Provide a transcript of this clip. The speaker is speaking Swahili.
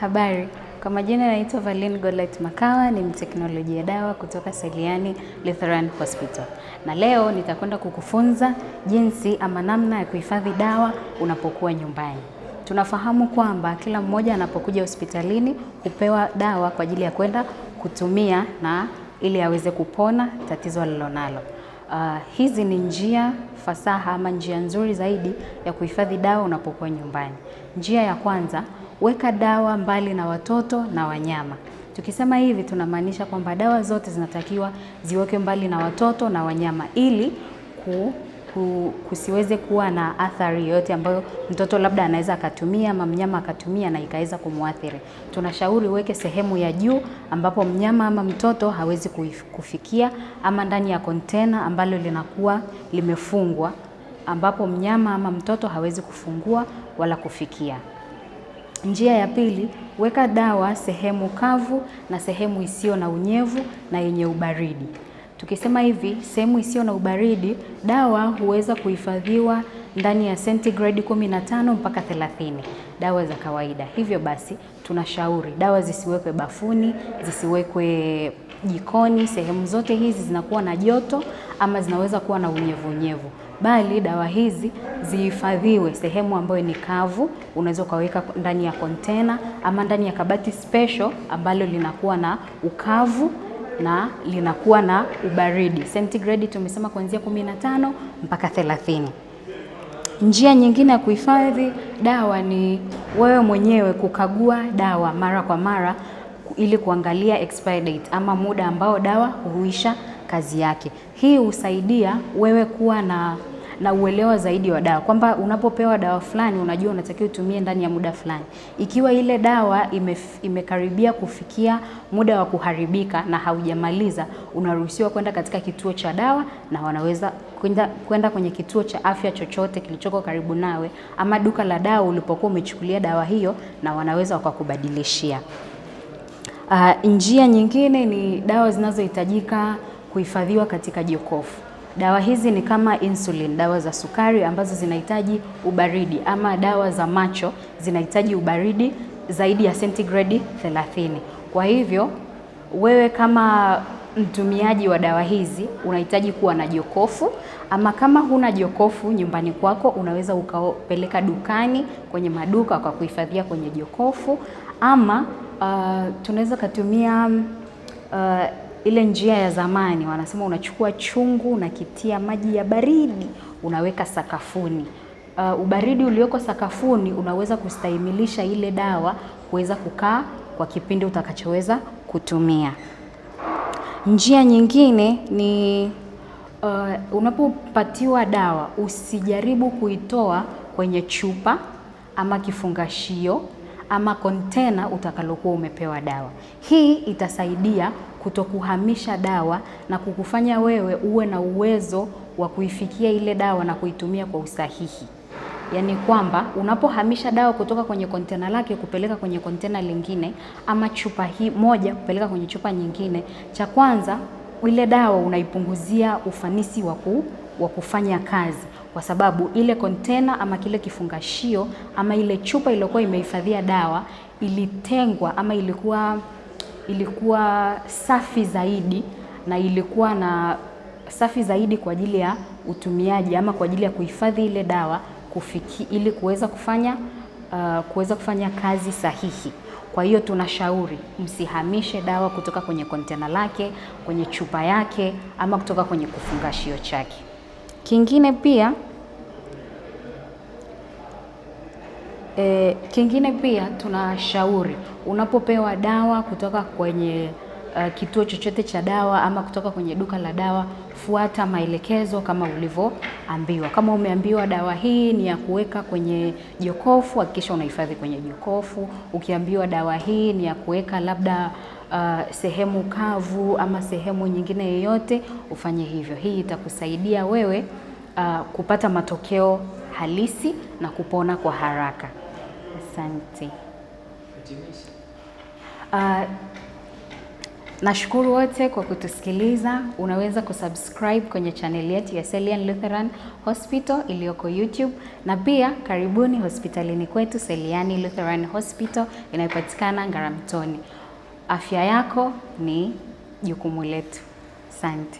Habari, kwa majina naitwa Valine Godlight Makawa, ni mteknolojia dawa kutoka Seliani Lutheran Hospital. Na leo nitakwenda kukufunza jinsi ama namna ya kuhifadhi dawa unapokuwa nyumbani. Tunafahamu kwamba kila mmoja anapokuja hospitalini hupewa dawa kwa ajili ya kwenda kutumia na ili aweze kupona tatizo alilonalo. Hizi ni njia fasaha ama njia nzuri zaidi ya kuhifadhi dawa unapokuwa nyumbani. Njia ya kwanza, weka dawa mbali na watoto na wanyama. Tukisema hivi tunamaanisha kwamba dawa zote zinatakiwa ziweke mbali na watoto na wanyama ili kusiweze kuwa na athari yoyote ambayo mtoto labda anaweza akatumia ama mnyama akatumia na ikaweza kumuathiri. Tunashauri uweke sehemu ya juu ambapo mnyama ama mtoto hawezi kufikia, ama ndani ya kontena ambalo linakuwa limefungwa ambapo mnyama ama mtoto hawezi kufungua wala kufikia. Njia ya pili, weka dawa sehemu kavu na sehemu isiyo na unyevu na yenye ubaridi. Tukisema hivi, sehemu isiyo na ubaridi, dawa huweza kuhifadhiwa ndani ya sentigredi 15 mpaka 30, dawa za kawaida. Hivyo basi, tunashauri dawa zisiwekwe bafuni, zisiwekwe jikoni, sehemu zote hizi zinakuwa na joto ama zinaweza kuwa na unyevu, bali dawa hizi zihifadhiwe sehemu ambayo ni kavu. Unaweza kaweka ndani ya kontena ama ndani ya kabati special ambalo linakuwa na ukavu na linakuwa na ubaridi. Sentigredi tumesema kuanzia 15 mpaka 30. Njia nyingine ya kuhifadhi dawa ni wewe mwenyewe kukagua dawa mara kwa mara ili kuangalia expire date ama muda ambao dawa huisha kazi yake. Hii husaidia wewe kuwa na uelewa zaidi wa dawa, kwamba unapopewa dawa fulani unajua unatakiwa utumie ndani ya muda fulani. Ikiwa ile dawa imekaribia kufikia muda wa kuharibika na haujamaliza, unaruhusiwa kwenda katika kituo cha dawa, na wanaweza kwenda kwenye kituo cha afya chochote kilichoko karibu nawe ama duka la dawa ulipokuwa umechukulia dawa hiyo, na wanaweza wakakubadilishia. Njia nyingine ni dawa zinazohitajika kuhifadhiwa katika jokofu. Dawa hizi ni kama insulin, dawa za sukari ambazo zinahitaji ubaridi, ama dawa za macho zinahitaji ubaridi zaidi ya sentigredi 30. Kwa hivyo wewe kama mtumiaji wa dawa hizi unahitaji kuwa na jokofu, ama kama huna jokofu nyumbani kwako unaweza ukapeleka dukani kwenye maduka kwa kuhifadhia kwenye jokofu, ama tunaweza kutumia ile njia ya zamani, wanasema unachukua chungu unakitia maji ya baridi unaweka sakafuni. Ubaridi ulioko sakafuni unaweza kustahimilisha ile dawa kuweza kukaa kwa kipindi utakachoweza kutumia. Njia nyingine ni unapopatiwa dawa usijaribu kuitoa kwenye chupa ama kifungashio ama kontena utakalokuwa umepewa dawa. Hii itasaidia kutokuhamisha dawa na kukufanya wewe uwe na uwezo wa kuifikia ile dawa na kuitumia kwa usahihi. Yaani kwamba unapohamisha dawa kutoka kwenye kontena lake kupeleka kwenye kontena lingine, ama chupa hii moja kupeleka kwenye chupa nyingine, cha kwanza ile dawa unaipunguzia ufanisi wa kufanya kazi, kwa sababu ile kontena ama kile kifungashio ama ile chupa iliyokuwa imehifadhia dawa ilitengwa ama ilikuwa safi zaidi, na ilikuwa na safi zaidi kwa ajili ya utumiaji ama kwa ajili ya kuhifadhi ile dawa ili kuweza kufanya kazi sahihi. Kwa hiyo tunashauri msihamishe dawa kutoka kwenye kontena lake, kwenye chupa yake, ama kutoka kwenye kifungashio chake. Kingine pia tunashauri unapopewa dawa kutoka kwenye kituo chochote cha dawa ama kutoka kwenye duka la dawa, fuata maelekezo kama ulivyoambiwa. Kama umeambiwa dawa hii ni ya kuweka kwenye jokofu, hakikisha unahifadhi kwenye jokofu. Ukiambiwa dawa hii ni ya kuweka labda sehemu kavu ama sehemu nyingine yoyote, ufanye hivyo. Hii itakusaidia wewe kupata matokeo halisi na kupona kwa haraka. Asante. Nashukuru wote kwa kutusikiliza. Unaweza kusubscribe kwenye channel yetu ya Selian Lutheran Hospital iliyoko YouTube, na pia karibuni hospitalini kwetu Seliani Lutheran Hospital inayopatikana Ngaramtoni. Afya yako ni jukumu letu. Asante.